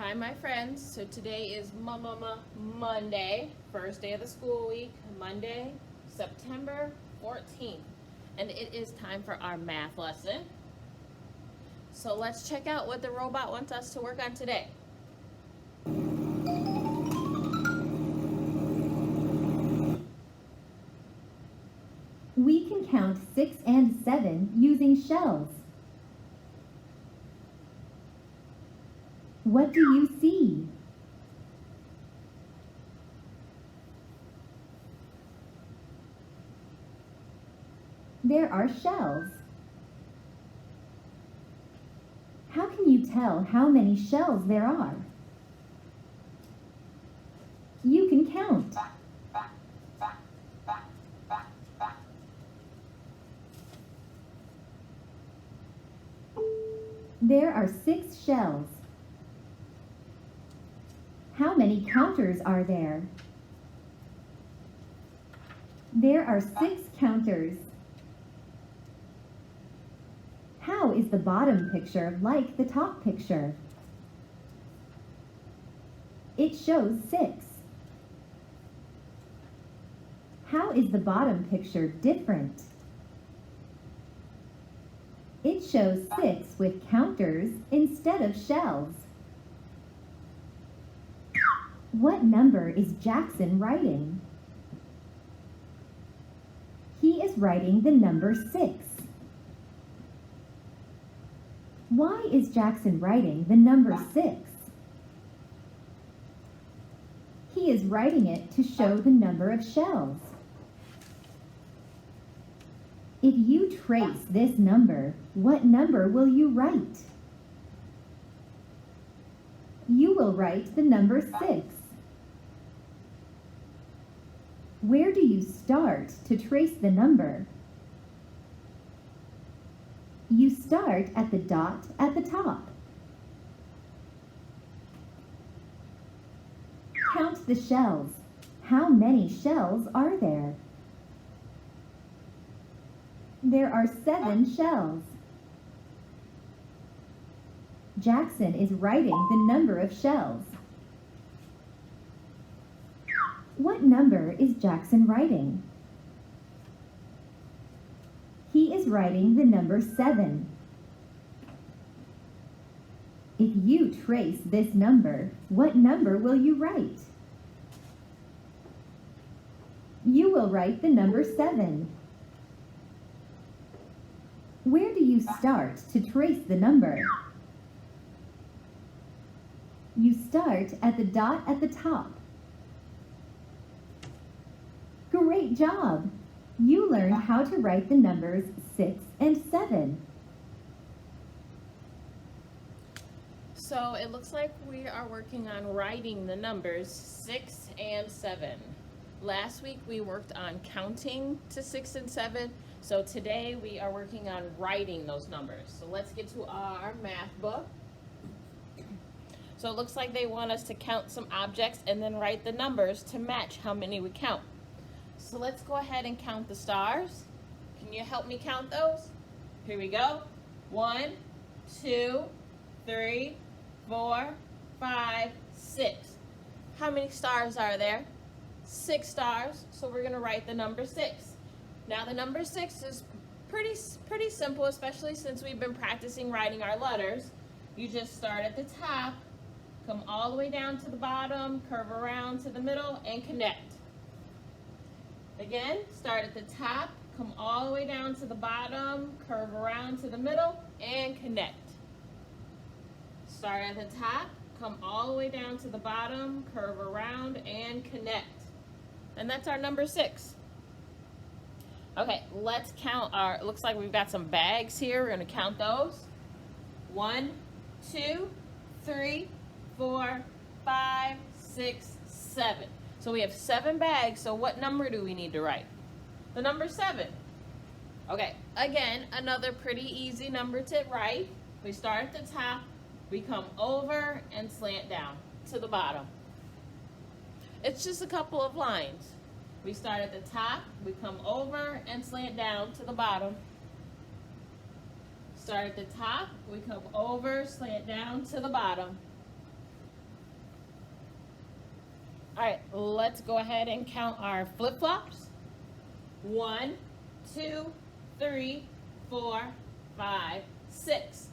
Hi my friends, so today is Monday, first day of the school week, Monday, September 14th, and it is time for our math lesson. So let's check out what the robot wants us to work on today. We can count 6 and 7 using shells. What do you see? There are shells. How can you tell how many shells there are? You can count. There are 6 shells. How many counters are there? There are 6 counters. How is the bottom picture like the top picture? It shows 6. How is the bottom picture different? It shows 6 with counters instead of shells. What number is Jackson writing? He is writing the number 6. Why is Jackson writing the number 6? He is writing it to show the number of shells. If you trace this number, what number will you write? You will write the number 6. Where do you start to trace the number? You start at the dot at the top. Count the shells. How many shells are there? There are 7 shells. Jackson is writing the number of shells. What number is Jackson writing? He is writing the number 7. If you trace this number, what number will you write? You will write the number 7. Where do you start to trace the number? You start at the dot at the top. Great job! You learned how to write the numbers 6 and 7. So it looks like we are working on writing the numbers 6 and 7. Last week we worked on counting to 6 and 7. So today we are working on writing those numbers. So let's get to our math book. So it looks like they want us to count some objects and then write the numbers to match how many we count. So let's go ahead and count the stars. Can you help me count those? Here we go. 1, 2, 3, 4, 5, 6. How many stars are there? 6 stars. So we're going to write the number 6. Now the number 6 is pretty simple, especially since we've been practicing writing our letters. You just start at the top, come all the way down to the bottom, curve around to the middle, and connect. Again, start at the top, come all the way down to the bottom, curve around to the middle, and connect. Start at the top, come all the way down to the bottom, curve around, and connect. And that's our number 6. Okay, let's count our, it looks like we've got some bags here. We're going to count those. 1, 2, 3, 4, 5, 6, 7. So we have 7 bags, so what number do we need to write? The number 7. Okay, again, another pretty easy number to write. We start at the top, we come over and slant down to the bottom. It's just a couple of lines. We start at the top, we come over and slant down to the bottom. Start at the top, we come over, slant down to the bottom. All right, let's go ahead and count our flip-flops. 1, 2, 3, 4, 5, 6.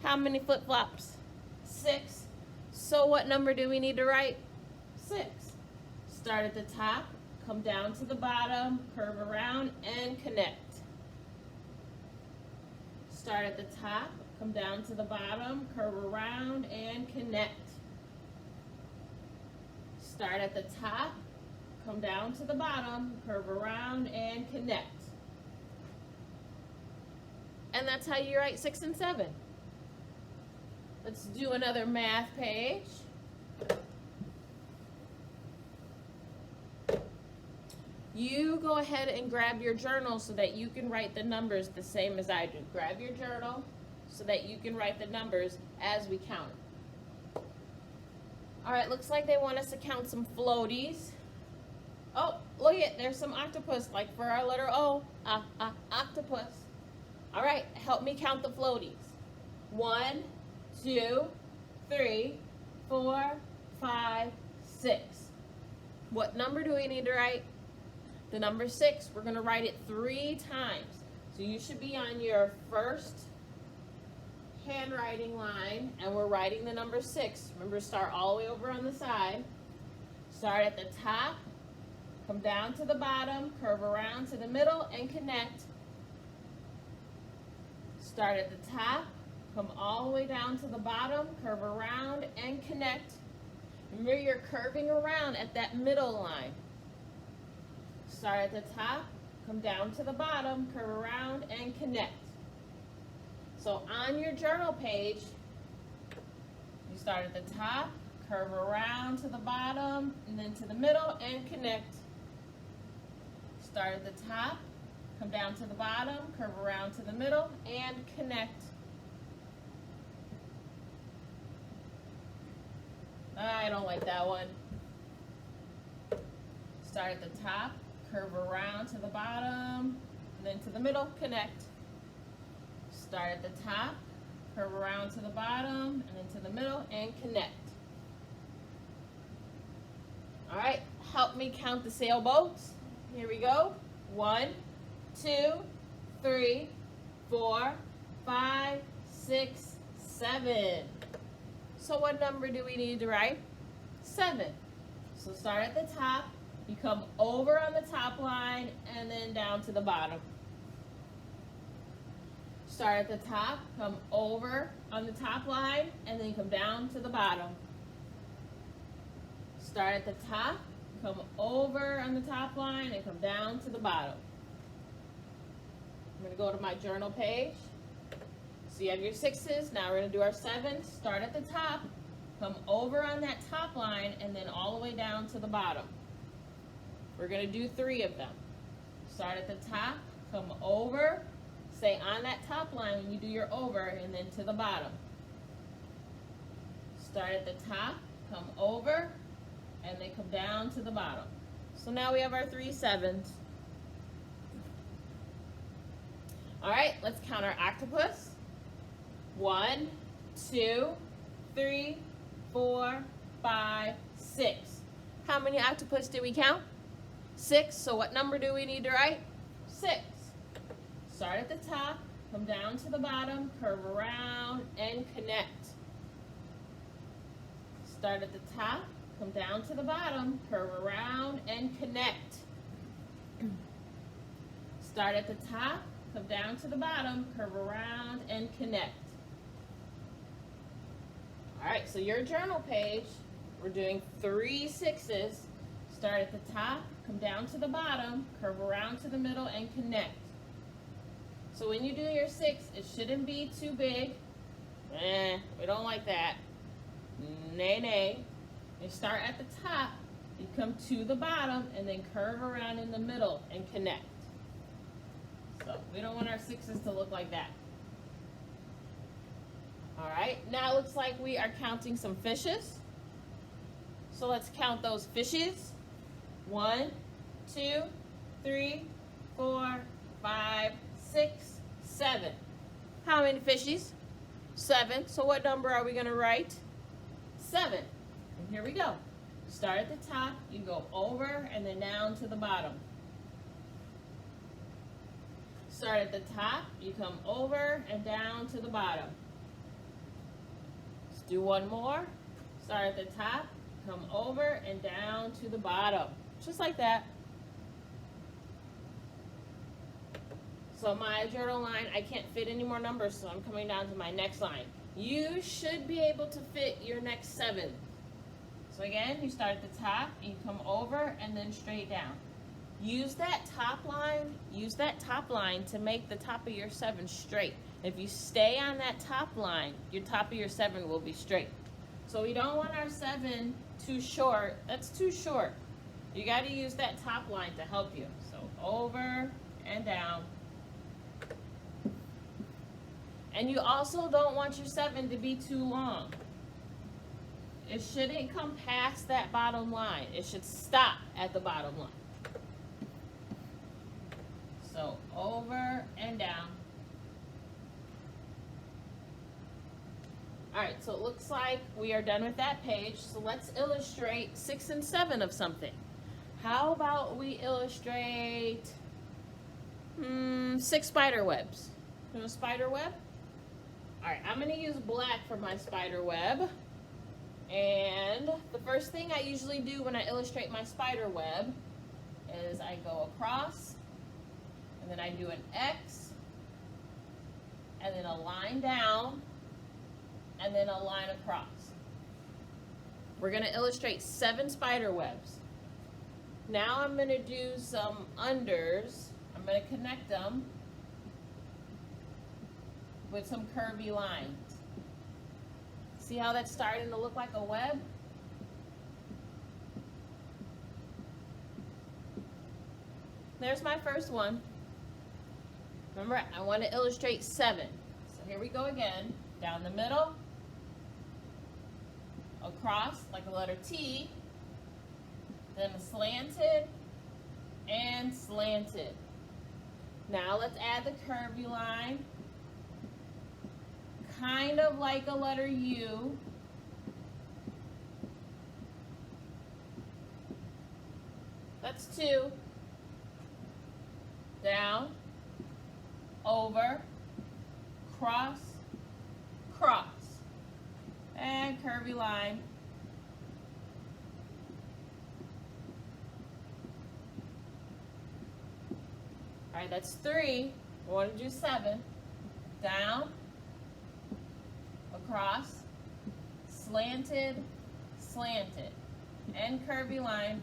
How many flip-flops? 6. So what number do we need to write? 6. Start at the top, come down to the bottom, curve around, and connect. Start at the top, come down to the bottom, curve around, and connect. Start at the top, come down to the bottom, curve around, and connect. And that's how you write 6 and 7. Let's do another math page. You go ahead and grab your journal so that you can write the numbers the same as I do. Grab your journal so that you can write the numbers as we count. All right, looks like they want us to count some floaties. Oh, look at, there's some octopus, like for our letter O, octopus. All right, help me count the floaties. 1, 2, 3, 4, 5, 6. What number do we need to write? The number 6. We're going to write it 3 times. So you should be on your first handwriting line, and we're writing the number 6. Remember, start all the way over on the side. Start at the top, come down to the bottom, curve around to the middle, and connect. Start at the top, come all the way down to the bottom, curve around, and connect. Remember, you're curving around at that middle line. Start at the top, come down to the bottom, curve around, and connect. So on your journal page, you start at the top, curve around to the bottom, and then to the middle, and connect. Start at the top, come down to the bottom, curve around to the middle, and connect. I don't like that one. Start at the top, curve around to the bottom, and then to the middle, connect. Start at the top, curve around to the bottom, and then to the middle, and connect. All right, help me count the sailboats. Here we go. 1, 2, 3, 4, 5, 6, 7. So what number do we need to write? 7. So start at the top, you come over on the top line, and then down to the bottom. Start at the top, come over on the top line, and then come down to the bottom. Start at the top, come over on the top line, and come down to the bottom. I'm going to go to my journal page. So you have your 6s. Now we're going to do our 7s. Start at the top, come over on that top line, and then all the way down to the bottom. We're going to do 3 of them. Start at the top, come over, stay on that top line when you do your over, and then to the bottom. Start at the top, come over, and then come down to the bottom. So now we have our 3 7s. All right, let's count our octopus. 1, 2, 3, 4, 5, 6. How many octopus did we count? 6. So what number do we need to write? 6. Start at the top, come down to the bottom, curve around, and connect. Start at the top, come down to the bottom, curve around, and connect. Start at the top, come down to the bottom, curve around, and connect. All right, so your journal page, we're doing 3 6s. Start at the top, come down to the bottom, curve around to the middle, and connect. So when you do your 6, it shouldn't be too big. We don't like that. Nay, nay. You start at the top, you come to the bottom, and then curve around in the middle and connect. So we don't want our 6s to look like that. All right, now it looks like we are counting some fishes. So let's count those fishes. 1, 2, 3, 4, 5, 6, 7. How many fishies? 7. So what number are we going to write? 7. And here we go. Start at the top, you go over and then down to the bottom. Start at the top, you come over and down to the bottom. Let's do one more. Start at the top, come over and down to the bottom. Just like that. So my journal line, I can't fit any more numbers, so I'm coming down to my next line. You should be able to fit your next 7. So again, you start at the top, and you come over and then straight down. Use that top line to make the top of your 7 straight. If you stay on that top line, your top of your 7 will be straight. So we don't want our 7 too short. That's too short. You got to use that top line to help you. So over and down. And you also don't want your 7 to be too long. It shouldn't come past that bottom line. It should stop at the bottom line. So over and down. All right, so it looks like we are done with that page. So let's illustrate 6 and 7 of something. How about we illustrate 6 spider webs? You know a spider web? All right, I'm gonna use black for my spider web. And the first thing I usually do when I illustrate my spider web is I go across, and then I do an X, and then a line down, and then a line across. We're gonna illustrate 7 spider webs. Now I'm gonna do some unders. I'm gonna connect them with some curvy lines. See how that's starting to look like a web? There's my first one. Remember, I want to illustrate 7. So here we go again. Down the middle, across like a letter T, then slanted and slanted. Now let's add the curvy line. Kind of like a letter U. That's 2. Down, over, cross, cross, and curvy line. All right, that's 3. We want to do 7. Down, across, slanted, slanted, and curvy line.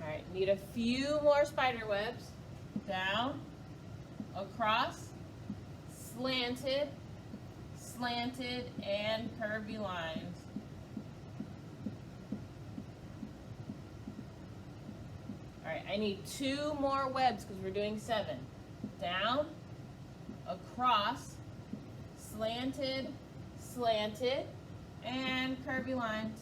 All right, need a few more spider webs. Down, across, slanted, slanted, and curvy lines. All right, I need 2 more webs because we're doing 7. Down, across, slanted, slanted, and curvy lines.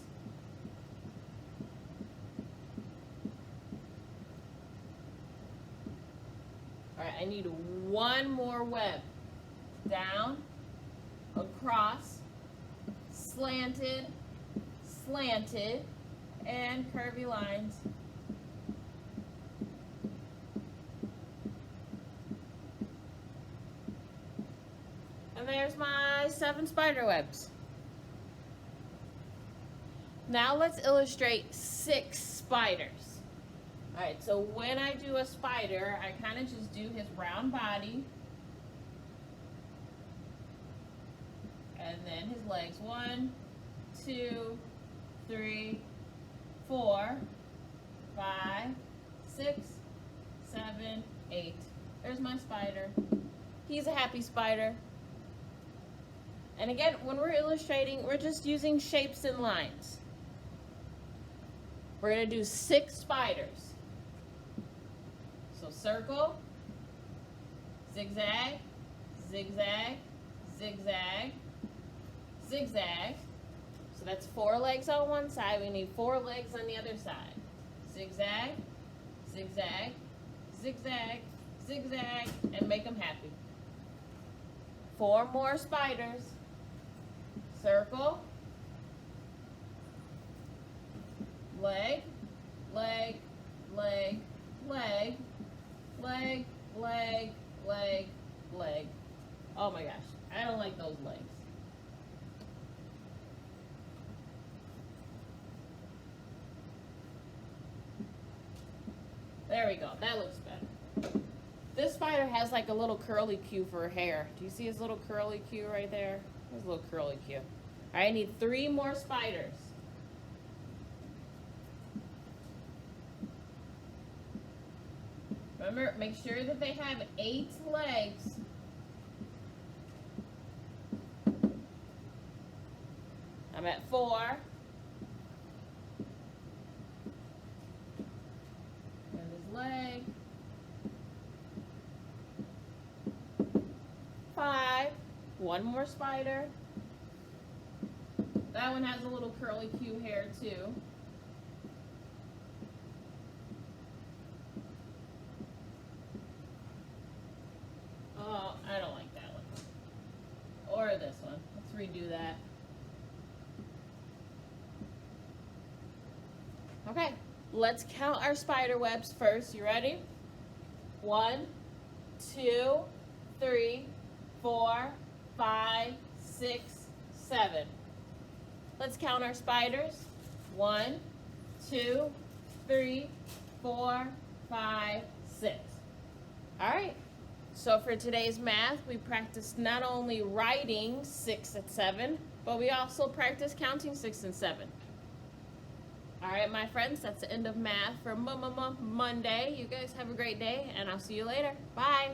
All right, I need 1 more web. Down, across, slanted, slanted, and curvy lines. And there's my 7 spider webs. Now let's illustrate 6 spiders. All right, so when I do a spider, I kind of just do his round body. And then his legs. 1, 2, 3, 4, 5, 6, 7, 8. There's my spider. He's a happy spider. And again, when we're illustrating, we're just using shapes and lines. We're going to do 6 spiders. So circle, zigzag, zigzag, zigzag, zigzag. So that's 4 legs on one side. We need 4 legs on the other side. Zigzag, zigzag, zigzag, zigzag, and make them happy. 4 more spiders. Circle. Leg, leg, leg, leg, leg, leg, leg, leg. Oh my gosh, I don't like those legs. There we go, that looks better. This spider has like a little curly Q for her hair. Do you see his little curly Q right there? His little curly Q. All right, I need 3 more spiders. Remember, make sure that they have 8 legs. I'm at 4. There's his leg. 5. 1 more spider. That one has a little curly Q hair too. Oh, I don't like that one. Or this one. Let's redo that. Okay, let's count our spider webs first. You ready? 1, 2, 3, 4, 5, 6, 7. Let's count our spiders. 1, 2, 3, 4, 5, 6. All right. So for today's math, we practiced not only writing 6 and 7, but we also practiced counting 6 and 7. All right, my friends, that's the end of math for Monday. You guys have a great day, and I'll see you later. Bye.